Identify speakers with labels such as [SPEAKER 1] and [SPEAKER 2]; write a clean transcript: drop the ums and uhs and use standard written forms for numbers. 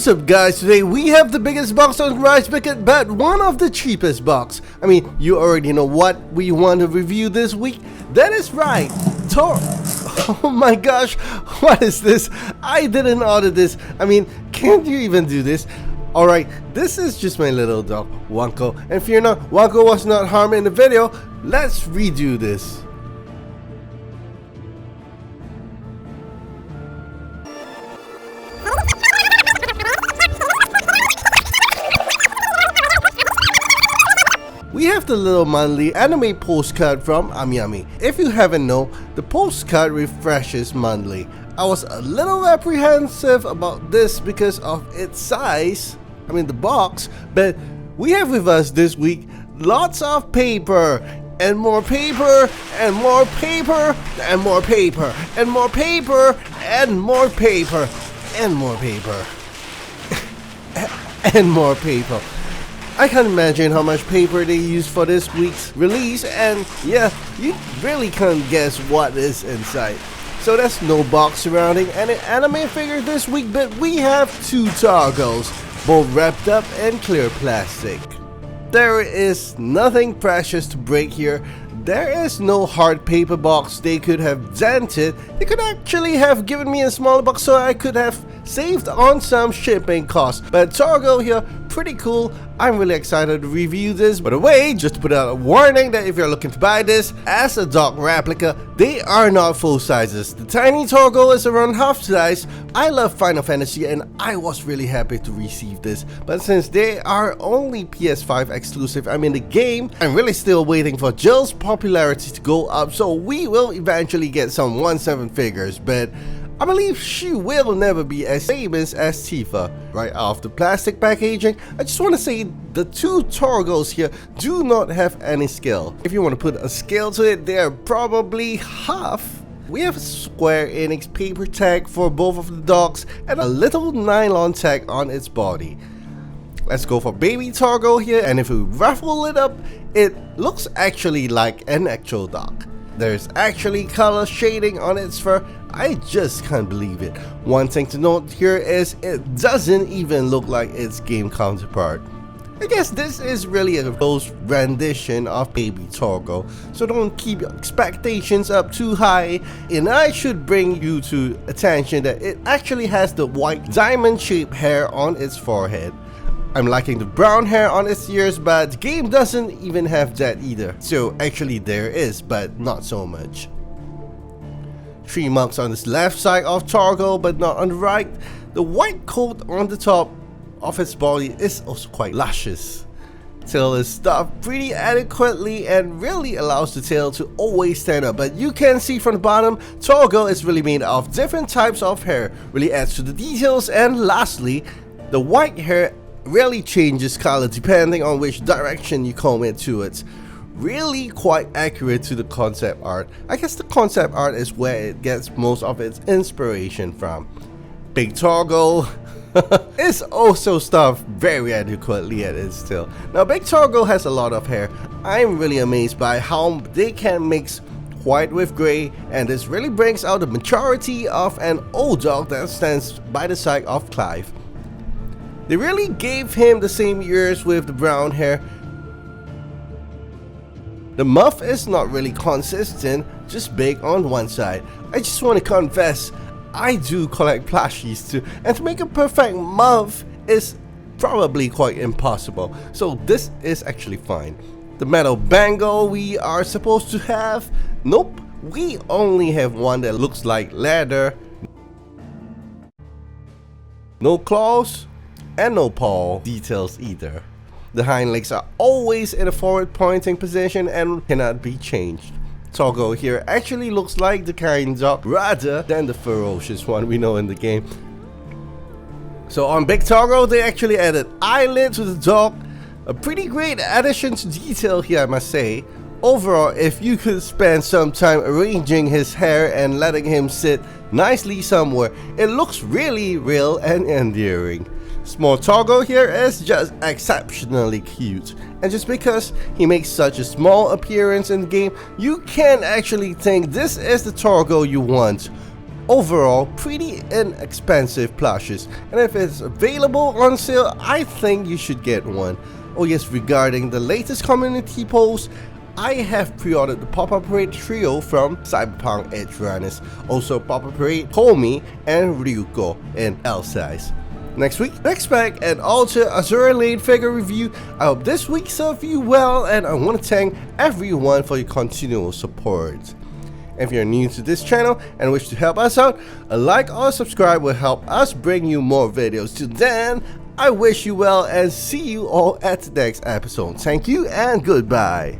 [SPEAKER 1] What's up guys, today we have the biggest box on oRiceBucket but one of the cheapest box. I mean, you already know what we want to review this week. That is right, Oh my gosh, what is this? I didn't order this. I mean, can't you even do this? Alright, this is just my little dog, Wanko. And fear not, Wanko was not harmed in the video. Let's redo this. We have the little monthly anime postcard from AmiAmi. If you haven't known, the postcard refreshes monthly. I was a little apprehensive about this because of its size, I mean the box, but we have with us this week lots of paper, and more paper, and more paper, and more paper, and more paper, and more paper, and more paper, and more paper. I can't imagine how much paper they use for this week's release, and yeah, you really can't guess what is inside. So there's no box surrounding any anime figure this week, but we have two Torgals, both wrapped up in clear plastic. There is nothing precious to break here. There is no hard paper box they could have dented. They could actually have given me a smaller box so I could have saved on some shipping costs. But Torgal here, pretty cool. I'm really excited to review this. By the way, just to put out a warning that if you're looking to buy this as a dog replica, they are not full sizes. The tiny Torgal is around half size. I love Final Fantasy and I was really happy to receive this. But since they are only PS5 exclusive, I'm in the game, I'm really still waiting for Jill's popularity to go up, so we will eventually get some 1/7 figures, but I believe she will never be as famous as Tifa. Right off the plastic packaging, I just want to say the two Torgals here do not have any scale. If you want to put a scale to it, they're probably half. We have a Square Enix paper tag for both of the dogs and a little nylon tag on its body. Let's go for baby Torgal here, and if we ruffle it up, it looks actually like an actual dog. There's actually color shading on its fur. I just can't believe it. One thing to note here is it doesn't even look like its game counterpart. I guess this is really a close rendition of baby Torgal, so don't keep your expectations up too high. And I should bring you to attention that it actually has the white diamond shaped hair on its forehead. I'm liking the brown hair on its ears, but the game doesn't even have that either. So actually there is, but not so much. 3 marks on this left side of Torgal, but not on the right. The white coat on the top of its body is also quite luscious. Tail is stuffed pretty adequately and really allows the tail to always stand up, but you can see from the bottom, Torgal is really made of different types of hair, really adds to the details. And lastly, the white hair really changes color depending on which direction you comb it to. It's really quite accurate to the concept art. I guess the concept art is where it gets most of its inspiration from. Big Torgal is also stuffed very adequately at its tail. Now Big Torgal has a lot of hair. I'm really amazed by how they can mix white with gray, and this really brings out the maturity of an old dog that stands by the side of Clive. They really gave him the same ears with the brown hair. The muff is not really consistent, just big on one side. I just want to confess, I do collect plushies too, and to make a perfect muff is probably quite impossible. So this is actually fine. The metal bangle we are supposed to have, nope, we only have one that looks like leather. No claws and no paw details either. The hind legs are always in a forward pointing position and cannot be changed. Torgal here actually looks like the kind dog rather than the ferocious one we know in the game. So on Big Torgal they actually added eyelid to the dog. A pretty great addition to detail here, I must say. Overall, if you could spend some time arranging his hair and letting him sit nicely somewhere, it looks really real and endearing. Small Torgal here is just exceptionally cute, and just because he makes such a small appearance in the game, you can actually think this is the Torgal you want. overall pretty inexpensive plushes, and if it's available on sale, I think you should get one. Oh yes, regarding the latest community post, I have pre-ordered the Pop-Up Parade trio from Cyberpunk Edge Runners, also Pop-Up Parade, Homie, and Ryuko in L size. Next week, expect an Ultra Azura Lane figure review. I hope this week served you well, and I want to thank everyone for your continual support. If you're new to this channel and wish to help us out, a like or subscribe will help us bring you more videos. Till then, I wish you well and see you all at the next episode. Thank you and goodbye.